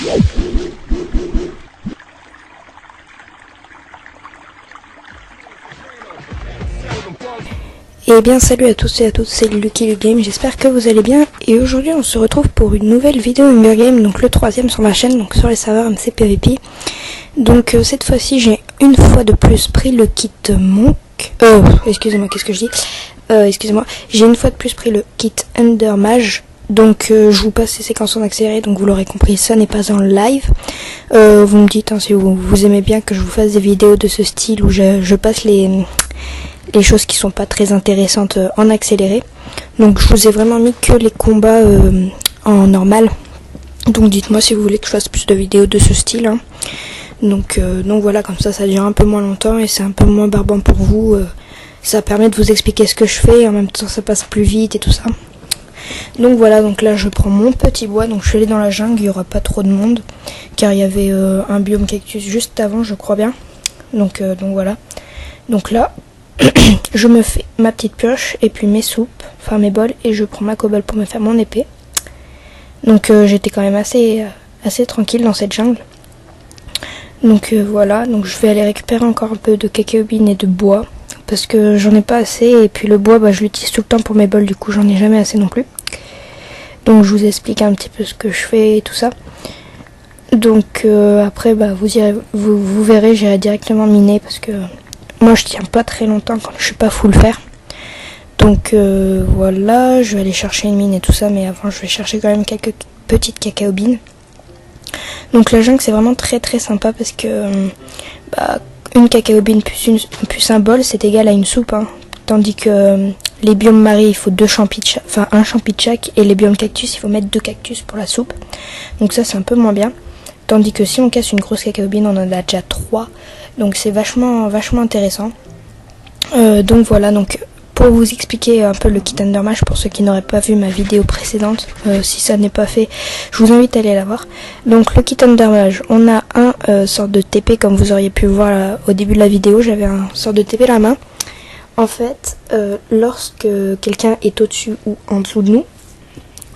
Et bien salut à tous et à toutes, c'est Lucky Le Game, j'espère que vous allez bien. Et aujourd'hui on se retrouve pour une nouvelle vidéo Hunger Game, donc le troisième sur ma chaîne, donc sur les serveurs MCPVP. Donc cette fois-ci j'ai une fois de plus pris le kit Monk. Excusez-moi, qu'est-ce que je dis excusez-moi, j'ai une fois de plus pris le kit Undermage. Donc je vous passe ces séquences en accéléré, donc vous l'aurez compris, ça n'est pas en live. Vous me dites si vous aimez bien que je vous fasse des vidéos de ce style où je passe les choses qui sont pas très intéressantes en accéléré. Donc je vous ai vraiment mis que les combats en normal. Donc dites-moi si vous voulez que je fasse plus de vidéos de ce style, hein. Donc voilà, comme ça dure un peu moins longtemps et c'est un peu moins barbant pour vous. Ça permet de vous expliquer ce que je fais et en même temps ça passe plus vite et tout ça. Donc voilà, donc là je prends mon petit bois, donc je suis allée dans la jungle, il n'y aura pas trop de monde car il y avait un biome cactus juste avant, je crois bien. Donc voilà, donc là je me fais ma petite pioche et puis mes soupes, enfin mes bols, et je prends ma cobble pour me faire mon épée. Donc j'étais quand même assez tranquille dans cette jungle. Donc voilà, donc je vais aller récupérer encore un peu de cacao bean et de bois parce que j'en ai pas assez, et puis le bois je l'utilise tout le temps pour mes bols, du coup j'en ai jamais assez non plus. Donc je vous explique un petit peu ce que je fais et tout ça. Donc après vous verrez, j'irai directement miner parce que moi je tiens pas très longtemps quand je suis pas full fer. Donc voilà, je vais aller chercher une mine et tout ça, mais avant je vais chercher quand même quelques petites cacao beans. Donc la jungle c'est vraiment très sympa parce que une cacao bean plus un bol c'est égal à une soupe, hein. Tandis que les biomes marées il faut un champi de chaque, et les biomes cactus il faut mettre 2 cactus pour la soupe. Donc ça c'est un peu moins bien. Tandis que si on casse une grosse cacao bean on en a déjà 3. Donc c'est vachement intéressant. Donc voilà, donc pour vous expliquer un peu le kit Undermage pour ceux qui n'auraient pas vu ma vidéo précédente, si ça n'est pas fait, je vous invite à aller la voir. Donc le kit Undermage, on a un sorte de TP comme vous auriez pu voir là, au début de la vidéo, j'avais un sorte de TP à la main. En fait, lorsque quelqu'un est au-dessus ou en dessous de nous,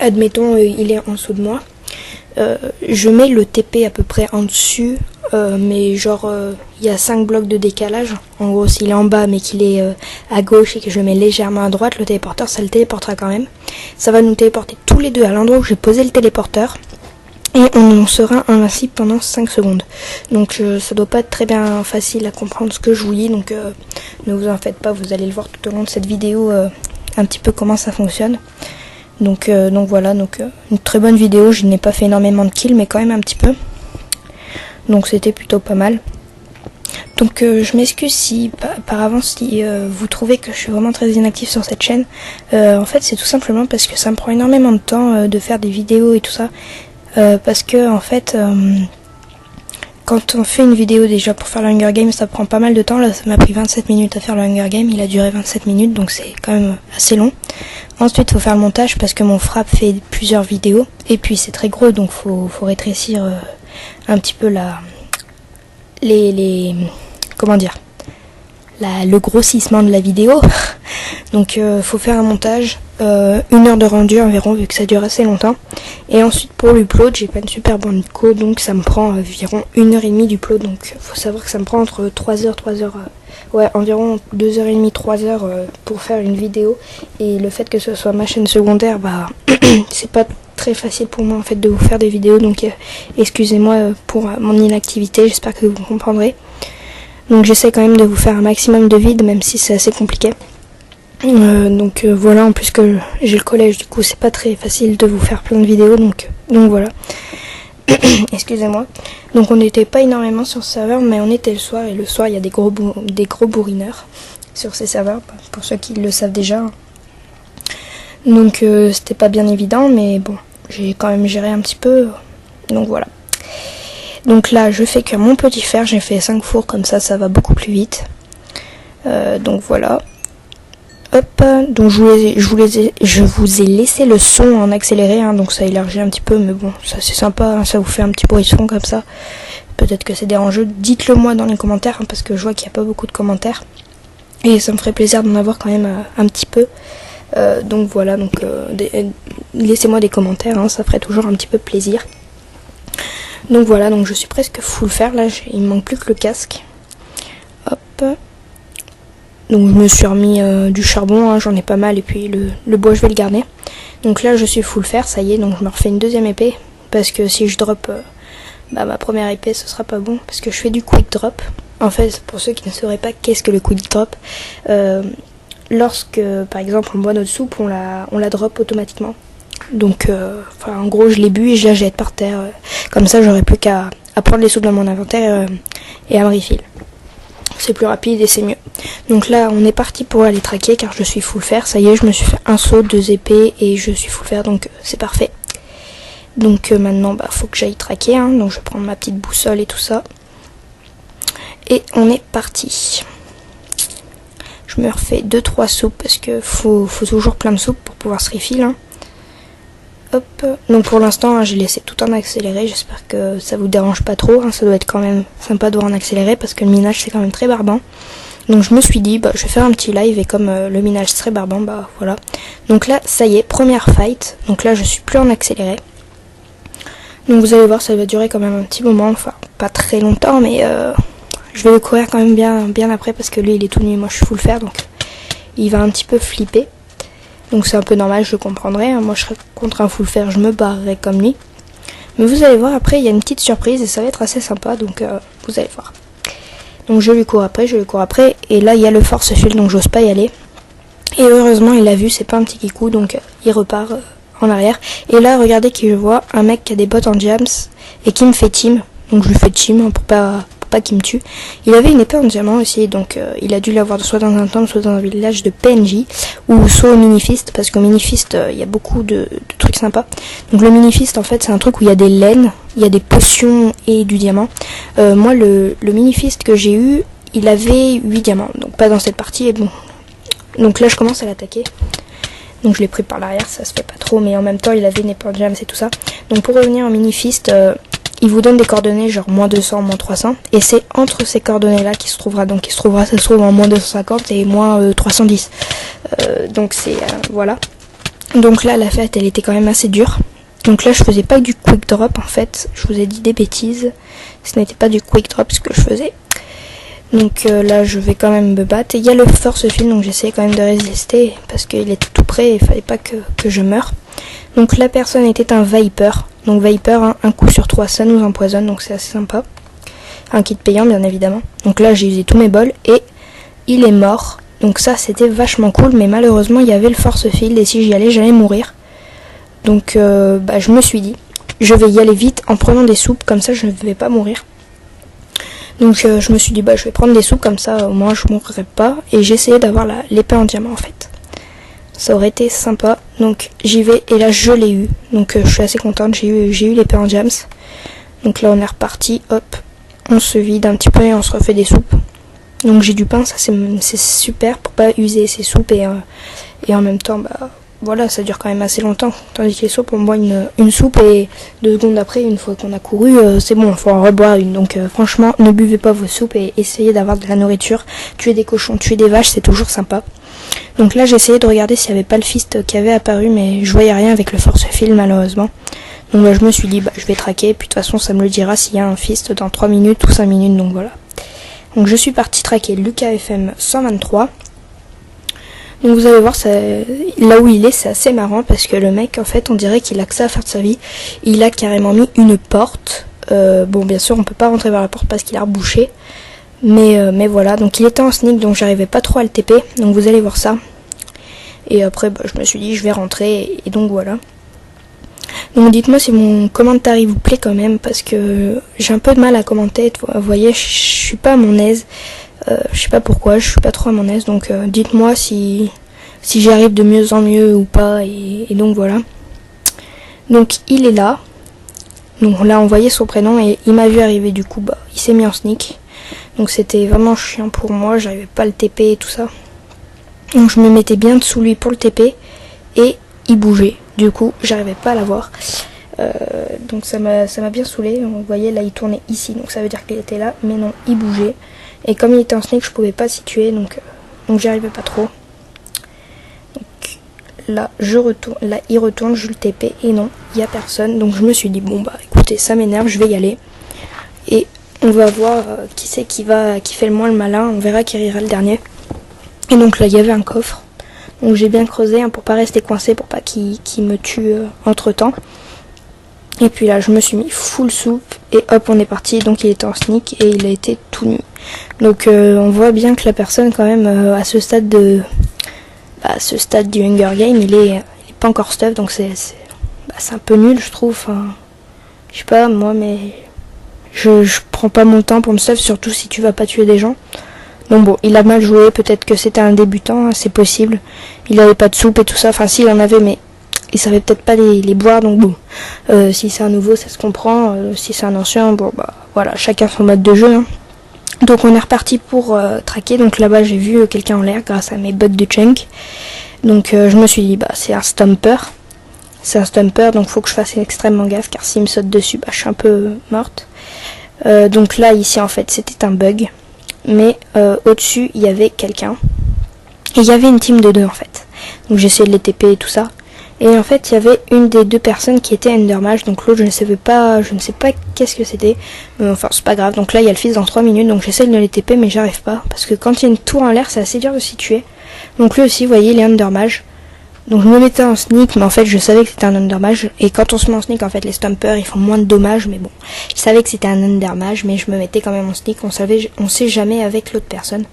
admettons il est en dessous de moi, je mets le TP à peu près en dessus, mais genre il y a 5 blocs de décalage. En gros, s'il est en bas mais qu'il est à gauche et que je le mets légèrement à droite, le téléporteur ça le téléportera quand même. Ça va nous téléporter tous les deux à l'endroit où j'ai posé le téléporteur, et on sera invincible pendant 5 secondes. Donc ça doit pas être très bien facile à comprendre ce que je vous dis, donc ne vous en faites pas, vous allez le voir tout au long de cette vidéo un petit peu comment ça fonctionne. Donc voilà, une très bonne vidéo. Je n'ai pas fait énormément de kills mais quand même un petit peu, donc c'était plutôt pas mal. Donc je m'excuse si par avance si vous trouvez que je suis vraiment très inactif sur cette chaîne. En fait c'est tout simplement parce que ça me prend énormément de temps de faire des vidéos et tout ça, parce que en fait quand on fait une vidéo déjà pour faire le Hunger Game ça prend pas mal de temps. Là ça m'a pris 27 minutes à faire le Hunger Game, il a duré 27 minutes donc c'est quand même assez long. Ensuite il faut faire le montage parce que mon frappe fait plusieurs vidéos, et puis c'est très gros donc faut rétrécir un petit peu comment dire, le grossissement de la vidéo. Donc faut faire un montage, 1 heure de rendu environ vu que ça dure assez longtemps. Et ensuite pour l'upload j'ai pas une super bonne code, donc ça me prend environ 1h30 d'upload. Donc faut savoir que ça me prend entre 3h, environ 2h30, 3h pour faire une vidéo. Et le fait que ce soit ma chaîne secondaire, c'est pas très facile pour moi en fait de vous faire des vidéos, donc excusez-moi pour mon inactivité, j'espère que vous comprendrez. Donc j'essaie quand même de vous faire un maximum de vides même si c'est assez compliqué. Voilà, en plus que j'ai le collège, du coup c'est pas très facile de vous faire plein de vidéos, donc voilà. Excusez-moi. Donc on n'était pas énormément sur ce serveur, mais on était le soir, et le soir il y a des gros bourrineurs sur ces serveurs, pour ceux qui le savent déjà. Donc c'était pas bien évident, mais bon, j'ai quand même géré un petit peu, donc voilà. Donc là je fais cuire mon petit fer, j'ai fait 5 fours, comme ça va beaucoup plus vite. Donc voilà. Hop, donc je vous ai laissé le son en accéléré, hein, donc ça élargit un petit peu, mais bon, ça c'est sympa, hein, ça vous fait un petit bruit de son comme ça. Peut-être que c'est dérangeux, dites-le moi dans les commentaires, hein, parce que je vois qu'il n'y a pas beaucoup de commentaires. Et ça me ferait plaisir d'en avoir quand même un petit peu. Donc voilà, laissez-moi des commentaires, hein, ça ferait toujours un petit peu plaisir. Donc voilà, donc je suis presque full fer, là il me manque plus que le casque. Hop. Donc je me suis remis du charbon, hein, j'en ai pas mal, et puis le bois je vais le garder. Donc là je suis full fer, ça y est, donc je me refais une deuxième épée, parce que si je drop ma première épée ce sera pas bon, parce que je fais du quick drop. En fait, pour ceux qui ne sauraient pas qu'est-ce que le quick drop, lorsque par exemple on boit notre soupe, on la drop automatiquement. Donc en gros je l'ai bu et je la jette par terre, comme ça j'aurais plus qu'à prendre les soupes dans mon inventaire et à me refill. C'est plus rapide et c'est mieux. Donc là on est parti pour aller traquer car je suis full fer, ça y est je me suis fait un saut, 2 épées et je suis full fer, donc c'est parfait. Donc maintenant faut que j'aille traquer, hein, donc je vais prendre ma petite boussole et tout ça. Et on est parti. Je me refais 2-3 soupes parce que faut toujours plein de soupes pour pouvoir se refill, hein. Hop. Donc pour l'instant hein, j'ai laissé tout en accéléré, j'espère que ça vous dérange pas trop, hein. Ça doit être quand même sympa de voir en accéléré parce que le minage c'est quand même très barbant. Donc je me suis dit je vais faire un petit live et comme le minage c'est très barbant, voilà. Donc là ça y est, première fight, donc là je suis plus en accéléré. Donc vous allez voir, ça va durer quand même un petit moment, enfin pas très longtemps, mais je vais le courir quand même bien après parce que lui il est tout nu, moi je suis full fer, donc il va un petit peu flipper. Donc c'est un peu normal, je le comprendrai, hein. Moi je serais contre un full fer, je me barrerais comme lui. Mais vous allez voir, après il y a une petite surprise et ça va être assez sympa, donc vous allez voir. Donc je lui cours après, et là il y a le force field, donc j'ose pas y aller. Et heureusement il l'a vu, c'est pas un petit kikou, donc il repart en arrière. Et là regardez qui je vois, un mec qui a des bottes en jams et qui me fait team. Donc je lui fais team, hein, pour pas qu'il me tue. Il avait une épée en diamant aussi, donc il a dû l'avoir soit dans un temple, soit dans un village de PNJ, ou soit au Minifist, parce qu'au Minifist il y a beaucoup de trucs sympas. Donc le Minifist en fait c'est un truc où il y a des laines, il y a des potions et du diamant. Moi le Minifist que j'ai eu, il avait 8 diamants, donc pas dans cette partie, et bon. Donc là je commence à l'attaquer. Donc je l'ai pris par l'arrière, ça se fait pas trop, mais en même temps il avait une épée en diamant et tout ça. Donc pour revenir au Minifist, il vous donne des coordonnées genre moins 200, moins 300, et c'est entre ces coordonnées là qu'il se trouvera, donc ça se trouve en moins 250 et moins 310. Donc c'est voilà. Donc là la fête elle était quand même assez dure. Donc là je faisais pas du quick drop en fait, je vous ai dit des bêtises, ce n'était pas du quick drop ce que je faisais. Donc là je vais quand même me battre, et il y a le force field, donc j'essayais quand même de résister parce qu'il était tout près et il fallait pas que je meure. Donc la personne était un Viper. Donc Viper, hein, un coup sur 3 ça nous empoisonne, donc c'est assez sympa. Un kit payant bien évidemment. Donc là j'ai usé tous mes bols et il est mort. Donc ça c'était vachement cool, mais malheureusement il y avait le force field et si j'y allais j'allais mourir. Donc je me suis dit je vais y aller vite en prenant des soupes, comme ça je ne vais pas mourir. Donc je me suis dit je vais prendre des soupes, comme ça au moins je mourrai pas. Et j'ai essayé d'avoir l'épée en diamant en fait. Ça aurait été sympa, donc j'y vais et là je l'ai eu, donc je suis assez contente, j'ai eu l'épée en jams. Donc là on est reparti, hop, on se vide un petit peu et on se refait des soupes. Donc j'ai du pain, ça c'est super pour pas user ses soupes et en même temps voilà, ça dure quand même assez longtemps. Tandis que les soupes, on boit une soupe et 2 secondes après, une fois qu'on a couru, c'est bon, il faut en reboire une. Donc franchement, ne buvez pas vos soupes et essayez d'avoir de la nourriture. Tuer des cochons, tuer des vaches, c'est toujours sympa. Donc là, j'ai essayé de regarder s'il n'y avait pas le fist qui avait apparu, mais je voyais rien avec le force field malheureusement. Donc là, je me suis dit, je vais traquer, puis de toute façon, ça me le dira s'il y a un fist dans 3 minutes ou 5 minutes, donc voilà. Donc je suis partie traquer Lucas FM 123. Donc vous allez voir, là où il est, c'est assez marrant parce que le mec, en fait, on dirait qu'il a que ça à faire de sa vie. Il a carrément mis une porte. Bon, bien sûr, on peut pas rentrer vers la porte parce qu'il a rebouché. Mais voilà, donc il était en sneak, donc j'arrivais pas trop à le TP. Donc vous allez voir ça. Et après, je me suis dit, je vais rentrer. Et donc voilà. Donc dites-moi si mon commentaire vous plaît quand même, parce que j'ai un peu de mal à commenter. Vous voyez, je suis pas à mon aise. Je sais pas pourquoi, je suis pas trop à mon aise, donc dites-moi si j'y arrive de mieux en mieux ou pas, et donc voilà. Donc il est là, donc là on voyait son prénom et il m'a vu arriver, du coup il s'est mis en sneak, donc c'était vraiment chiant pour moi, j'arrivais pas à le TP et tout ça. Donc je me mettais bien dessous lui pour le TP et il bougeait, du coup j'arrivais pas à l'avoir. Donc ça m'a bien saoulé. Vous voyez là il tournait ici, donc ça veut dire qu'il était là, mais non, il bougeait. Et comme il était en sneak, je pouvais pas situer, donc j'y arrivais pas trop. Donc là je retourne, là il retourne, je le TP et non, il y a personne. Donc je me suis dit bon écoute, écoutez, ça m'énerve, je vais y aller. Et on va voir qui c'est qui fait le moins le malin, on verra qui rira le dernier. Et donc là, il y avait un coffre. Donc j'ai bien creusé pour pas rester coincé, pour pas qu'il me tue entre temps. Et puis là, je me suis mis full soupe et hop, on est parti. Donc il était en sneak et il a été tout nu. Donc on voit bien que la personne quand même à ce stade du Hunger Game, il est pas encore stuff, donc c'est un peu nul, je trouve. Enfin, je sais pas moi, mais je prends pas mon temps pour me stuff, surtout si tu vas pas tuer des gens. Donc bon, il a mal joué, peut-être que c'était un débutant, c'est possible. Il avait pas de soupe et tout ça, enfin si, il en avait, mais il savait peut-être pas les boire, donc bon. Si c'est un nouveau, ça se comprend. Si c'est un ancien, bon bah voilà, chacun son mode de jeu. Hein. Donc on est reparti pour traquer. Donc là-bas, j'ai vu quelqu'un en l'air grâce à mes bottes de chunk. Donc je me suis dit, bah c'est un stumper. C'est un stumper, donc faut que je fasse extrêmement gaffe, car s'il me saute dessus, bah je suis un peu morte. Donc là, ici, en fait, c'était un bug. Mais au-dessus, il y avait quelqu'un. Et il y avait une team de 2, en fait. Donc j'ai essayé de les TP et tout ça. Et en fait, il y avait une des 2 personnes qui était Endermage. Donc l'autre, je ne sais pas qu'est-ce que c'était. Enfin, c'est pas grave. Donc là, il y a le fils dans 3 minutes. Donc j'essaie de les TP, mais j'arrive pas. Parce que quand il y a une tour en l'air, c'est assez dur de s'y tuer. Donc lui aussi, vous voyez, il est Endermage. Donc je me mettais en sneak, mais en fait je savais que c'était un Endermage. Et quand on se met en sneak, en fait les stumpers ils font moins de dommages, mais bon, je savais que c'était un Endermage, mais je me mettais quand même en sneak. On sait jamais avec l'autre personne.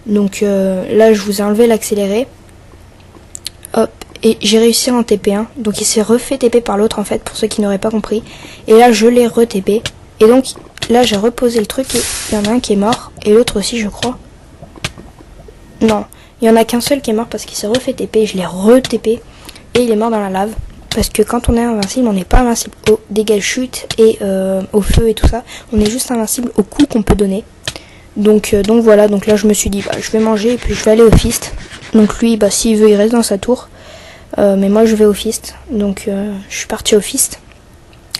Donc là je vous ai enlevé l'accéléré. Hop, et j'ai réussi en TP1. Donc il s'est refait TP par l'autre en fait, pour ceux qui n'auraient pas compris. Et là je l'ai re-TP. Et donc là j'ai reposé le truc et il y en a un qui est mort. Et l'autre aussi je crois. Non. Il n'y en a qu'un seul qui est mort parce qu'il s'est refait TP, je l'ai re-TP et il est mort dans la lave. Parce que quand on est invincible, on n'est pas invincible aux dégâts de chute et au feu et tout ça. On est juste invincible aux coups qu'on peut donner. Donc voilà, donc là je me suis dit, bah, je vais manger et puis je vais aller au fist. Donc lui, bah, s'il veut, il reste dans sa tour. Mais moi je vais au fist. Donc je suis partie au fist.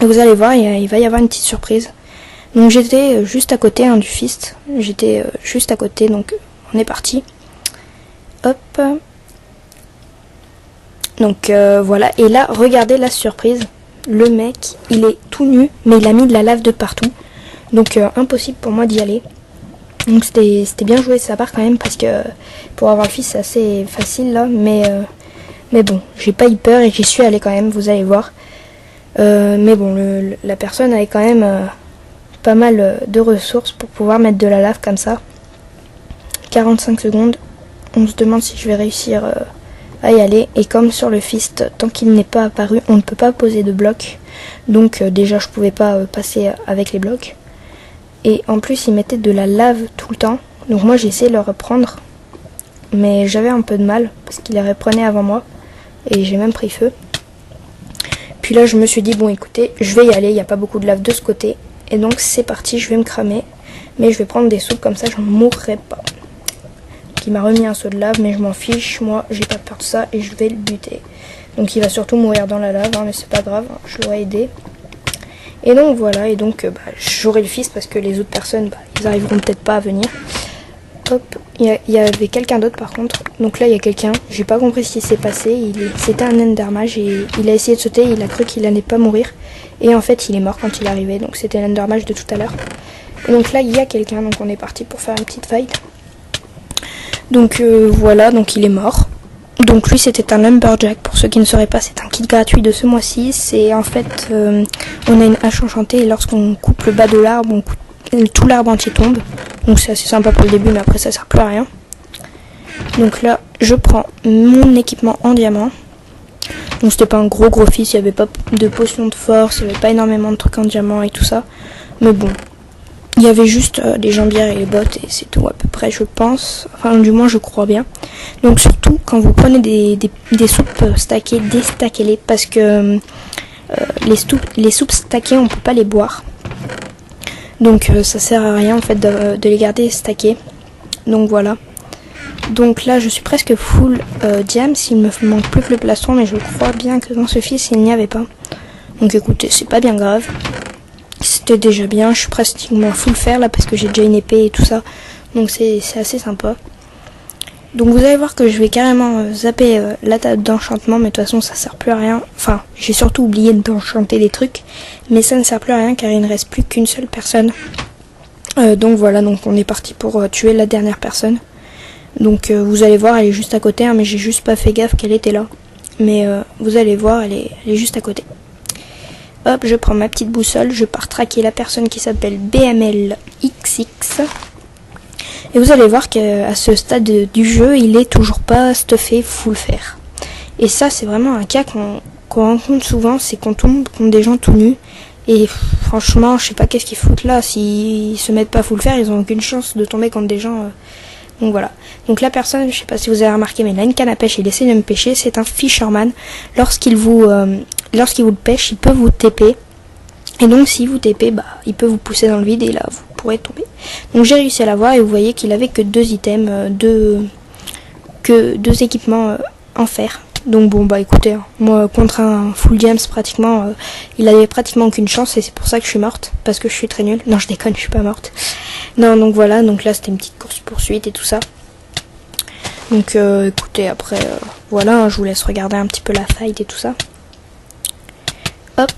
Et vous allez voir, il va y avoir une petite surprise. Donc j'étais juste à côté du fist. J'étais juste à côté, donc on est parti. Hop. Donc voilà. Et là, regardez la surprise. Le mec, il est tout nu, mais il a mis de la lave de partout. Donc impossible pour moi d'y aller. Donc c'était bien joué de sa part quand même, parce que pour avoir le fils, c'est assez facile là. Mais bon, j'ai pas eu peur et j'y suis allée quand même, vous allez voir. Mais bon, la personne avait quand même pas mal de ressources pour pouvoir mettre de la lave comme ça. 45 secondes. On se demande si je vais réussir à y aller. Et comme sur le fist, tant qu'il n'est pas apparu, on ne peut pas poser de blocs. Donc déjà, je pouvais pas passer avec les blocs. Et en plus, il mettait de la lave tout le temps. Donc moi, j'ai essayé de le reprendre. Mais j'avais un peu de mal, parce qu'il les reprenait avant moi. Et j'ai même pris feu. Puis là, je me suis dit, bon, écoutez, je vais y aller. Il n'y a pas beaucoup de lave de ce côté. Et donc, c'est parti, je vais me cramer. Mais je vais prendre des soupes, comme ça, je ne mourrai pas. Il m'a remis un seau de lave, mais je m'en fiche, moi j'ai pas peur de ça et je vais le buter. Donc il va surtout mourir dans la lave, hein, mais c'est pas grave, hein, je l'aurais aidé. Et donc voilà, et donc j'aurai le fils parce que les autres personnes, ils arriveront peut-être pas à venir. Hop, il y avait quelqu'un d'autre par contre. Donc là il y a quelqu'un, j'ai pas compris ce qui s'est passé. C'était un Endermage et il a essayé de sauter, il a cru qu'il allait pas mourir. Et en fait il est mort quand il est arrivé, donc c'était l'Endermage de tout à l'heure. Et donc là il y a quelqu'un, donc on est parti pour faire une petite fight. Donc voilà, donc il est mort. Donc lui c'était un lumberjack, pour ceux qui ne sauraient pas, c'est un kit gratuit de ce mois-ci. C'est en fait, on a une hache enchantée et lorsqu'on coupe le bas de l'arbre, tout l'arbre entier tombe. Donc c'est assez sympa pour le début, mais après ça sert plus à rien. Donc là je prends mon équipement en diamant. Donc c'était pas un gros fils, il n'y avait pas de potion de force, il n'y avait pas énormément de trucs en diamant et tout ça. Mais bon, il y avait juste les jambières et les bottes et c'est tout à peu près, je pense. Enfin du moins je crois bien. Donc surtout quand vous prenez des soupes stackées, déstackez-les parce que les soupes stackées on peut pas les boire. Donc ça sert à rien en fait de les garder stackées. Donc voilà. Donc là je suis presque full diam, s'il me manque plus que le plastron, mais je crois bien que dans ce fils il n'y avait pas. Donc écoutez, c'est pas bien grave. C'était déjà bien, je suis pratiquement full fer là parce que j'ai déjà une épée et tout ça. Donc c'est assez sympa. Donc vous allez voir que je vais carrément zapper la table d'enchantement, mais de toute façon ça sert plus à rien. Enfin, j'ai surtout oublié d'enchanter des trucs, mais ça ne sert plus à rien car il ne reste plus qu'une seule personne. Donc voilà, donc on est parti pour tuer la dernière personne. Donc vous allez voir, elle est juste à côté, hein, mais j'ai juste pas fait gaffe qu'elle était là. Mais vous allez voir, elle est juste à côté. Hop, je prends ma petite boussole, je pars traquer la personne qui s'appelle BMLXX. Et vous allez voir qu'à ce stade du jeu, il est toujours pas stuffé full fer. Et ça, c'est vraiment un cas qu'on rencontre souvent, c'est qu'on tombe contre des gens tout nus. Et franchement, je sais pas qu'est-ce qu'ils foutent là. S'ils se mettent pas full fer, ils ont aucune chance de tomber contre des gens. Donc voilà. Donc la personne, je sais pas si vous avez remarqué, mais il a une canne à pêche, il essaie de me pêcher. C'est un fisherman. Lorsqu'il vous pêche, il peut vous TP. Et donc si vous TP, bah, il peut vous pousser dans le vide et là vous pourrez tomber. Donc j'ai réussi à l'avoir et vous voyez qu'il avait que 2 items, deux équipements en fer. Donc bon bah écoutez, hein, moi contre un full James pratiquement, il avait pratiquement aucune chance et c'est pour ça que je suis morte, parce que je suis très nulle. Non je déconne, je suis pas morte. Non donc voilà, donc là c'était une petite course poursuite et tout ça. Donc écoutez après voilà, hein, je vous laisse regarder un petit peu la fight et tout ça. Hop.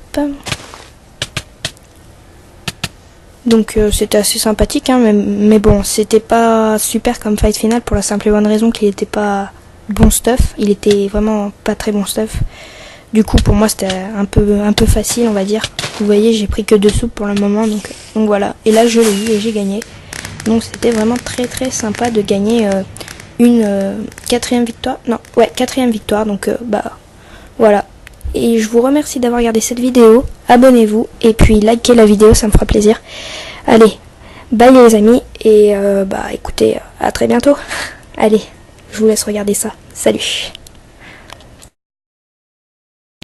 Donc c'était assez sympathique hein, mais bon c'était pas super comme fight final pour la simple et bonne raison qu'il était pas bon stuff, il était vraiment pas très bon stuff. Du coup pour moi c'était un peu facile on va dire. Vous voyez j'ai pris que 2 soupes pour le moment donc voilà. Et là je l'ai eu et j'ai gagné. Donc c'était vraiment très sympa de gagner une 4e victoire. Non ouais 4e victoire donc bah voilà. Et je vous remercie d'avoir regardé cette vidéo. Abonnez-vous et puis likez la vidéo, ça me fera plaisir. Allez, bye les amis et bah écoutez, à très bientôt. Allez, je vous laisse regarder ça. Salut.